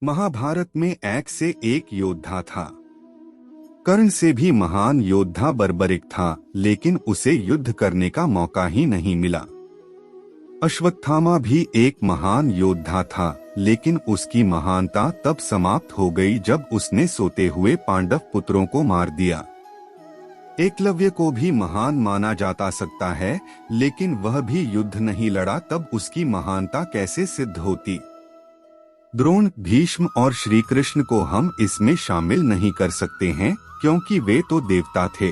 महाभारत में एक से एक योद्धा था। कर्ण से भी महान योद्धा बर्बरिक था, लेकिन उसे युद्ध करने का मौका ही नहीं मिला। अश्वत्थामा भी एक महान योद्धा था, लेकिन उसकी महानता तब समाप्त हो गई जब उसने सोते हुए पांडव पुत्रों को मार दिया। एकलव्य को भी महान माना जाता सकता है, लेकिन वह भी युद्ध नहीं लड़ा, तब उसकी महानता कैसे सिद्ध होती। द्रोण, भीष्म और श्री कृष्ण को हम इसमें शामिल नहीं कर सकते हैं, क्योंकि वे तो देवता थे।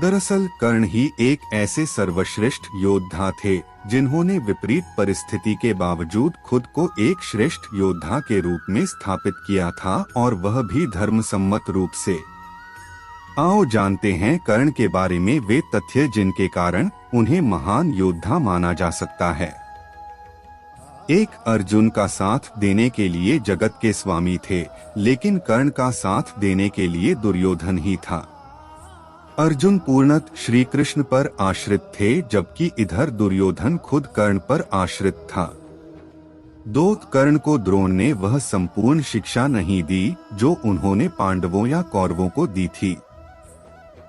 दरअसल कर्ण ही एक ऐसे सर्वश्रेष्ठ योद्धा थे जिन्होंने विपरीत परिस्थिति के बावजूद खुद को एक श्रेष्ठ योद्धा के रूप में स्थापित किया था, और वह भी धर्मसम्मत रूप से। आओ जानते हैं कर्ण के बारे में वे तथ्य जिनके कारण उन्हें महान योद्धा माना जा सकता है। एक, अर्जुन का साथ देने के लिए जगत के स्वामी थे, लेकिन कर्ण का साथ देने के लिए दुर्योधन ही था। अर्जुन पूर्णतः श्री कृष्ण पर आश्रित थे, जबकि इधर दुर्योधन खुद कर्ण पर आश्रित था। दो, कर्ण को द्रोण ने वह संपूर्ण शिक्षा नहीं दी जो उन्होंने पांडवों या कौरवों को दी थी।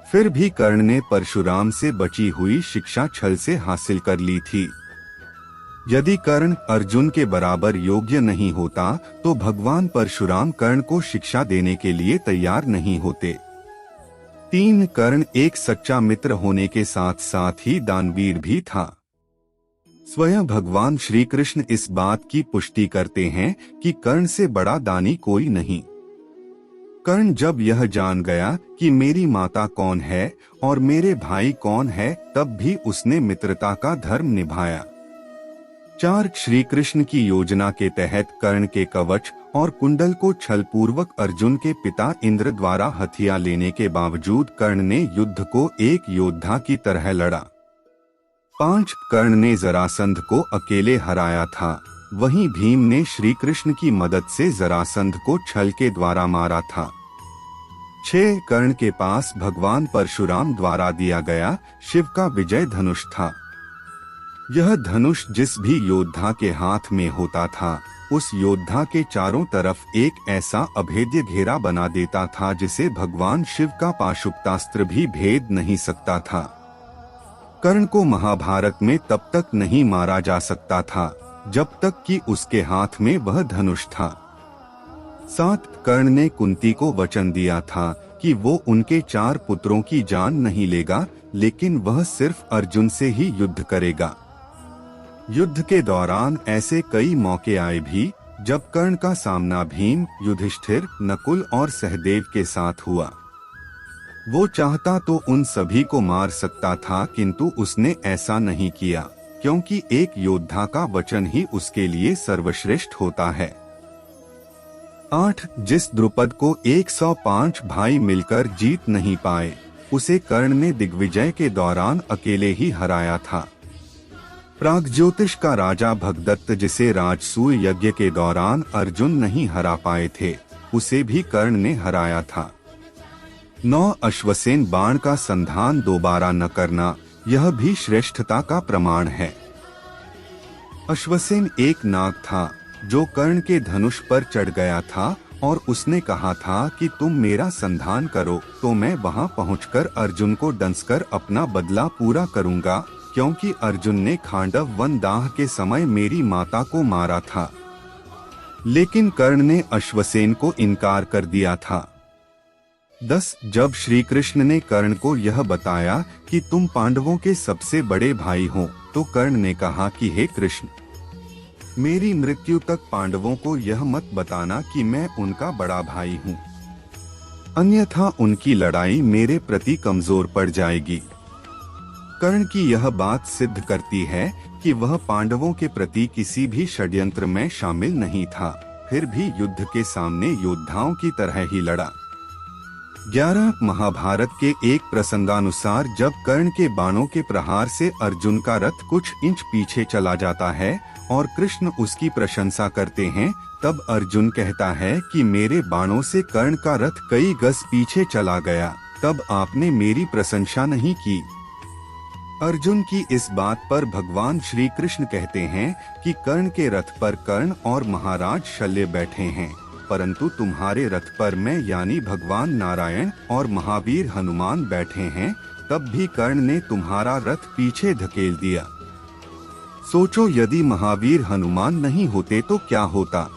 फिर भी कर्ण ने परशुराम से बची हुई शिक्षा छल से हासिल कर ली थी। यदि कर्ण अर्जुन के बराबर योग्य नहीं होता, तो भगवान परशुराम कर्ण को शिक्षा देने के लिए तैयार नहीं होते। 3, कर्ण एक सच्चा मित्र होने के साथ साथ ही दानवीर भी था। स्वयं भगवान श्री कृष्ण इस बात की पुष्टि करते हैं कि कर्ण से बड़ा दानी कोई नहीं। कर्ण जब यह जान गया कि मेरी माता कौन है और मेरे भाई कौन है, तब भी उसने मित्रता का धर्म निभाया। 4, श्री कृष्ण की योजना के तहत कर्ण के कवच और कुंडल को छलपूर्वक अर्जुन के पिता इंद्र द्वारा हथिया लेने के बावजूद कर्ण ने युद्ध को एक योद्धा की तरह लड़ा। 5, कर्ण ने जरासंध को अकेले हराया था, वहीं भीम ने श्री कृष्ण की मदद से जरासंध को छल के द्वारा मारा था। 6, कर्ण के पास भगवान परशुराम द्वारा दिया गया शिव का विजय धनुष था। यह धनुष जिस भी योद्धा के हाथ में होता था, उस योद्धा के चारों तरफ एक ऐसा अभेद्य घेरा बना देता था जिसे भगवान शिव का पाशुपतास्त्र भी भेद नहीं सकता था। कर्ण को महाभारत में तब तक नहीं मारा जा सकता था जब तक कि उसके हाथ में वह धनुष था। 7, कर्ण ने कुंती को वचन दिया था कि वो उनके 4 पुत्रों की जान नहीं लेगा, लेकिन वह सिर्फ अर्जुन से ही युद्ध करेगा। युद्ध के दौरान ऐसे कई मौके आए भी जब कर्ण का सामना भीम, युधिष्ठिर, नकुल और सहदेव के साथ हुआ। वो चाहता तो उन सभी को मार सकता था, किंतु उसने ऐसा नहीं किया, क्योंकि एक योद्धा का वचन ही उसके लिए सर्वश्रेष्ठ होता है। 8, जिस द्रुपद को 105 भाई मिलकर जीत नहीं पाए, उसे कर्ण ने दिग्विजय के दौरान अकेले ही हराया था। प्रागज्योतिष का राजा भगदत्त, जिसे राजसूय यज्ञ के दौरान अर्जुन नहीं हरा पाए थे, उसे भी कर्ण ने हराया था। 9, अश्वसेन बाण का संधान दोबारा न करना, यह भी श्रेष्ठता का प्रमाण है। अश्वसेन एक नाग था जो कर्ण के धनुष पर चढ़ गया था और उसने कहा था कि तुम मेरा संधान करो तो मैं वहां पहुंचकर अर्जुन को डंसकर अपना बदला पूरा करूंगा, क्योंकि अर्जुन ने खांडव वन दाह के समय मेरी माता को मारा था। लेकिन कर्ण ने अश्वसेन को इनकार कर दिया था। 10, जब श्री कृष्ण ने कर्ण को यह बताया कि तुम पांडवों के सबसे बड़े भाई हो, तो कर्ण ने कहा कि हे कृष्ण, मेरी मृत्यु तक पांडवों को यह मत बताना कि मैं उनका बड़ा भाई हूँ, अन्यथा उनकी लड़ाई मेरे प्रति कमजोर पड़ जाएगी। कर्ण की यह बात सिद्ध करती है कि वह पांडवों के प्रति किसी भी षड्यंत्र में शामिल नहीं था, फिर भी युद्ध के सामने योद्धाओं की तरह ही लड़ा। 11, महाभारत के एक प्रसंगानुसार जब कर्ण के बाणों के प्रहार से अर्जुन का रथ कुछ इंच पीछे चला जाता है और कृष्ण उसकी प्रशंसा करते हैं, तब अर्जुन कहता है कि मेरे बाणों से कर्ण का रथ कई गज पीछे चला गया, तब आपने मेरी प्रशंसा नहीं की। अर्जुन की इस बात पर भगवान श्री कृष्ण कहते हैं कि कर्ण के रथ पर कर्ण और महाराज शल्य बैठे हैं, परंतु तुम्हारे रथ पर मैं यानी भगवान नारायण और महावीर हनुमान बैठे हैं। तब भी कर्ण ने तुम्हारा रथ पीछे धकेल दिया। सोचो, यदि महावीर हनुमान नहीं होते तो क्या होता।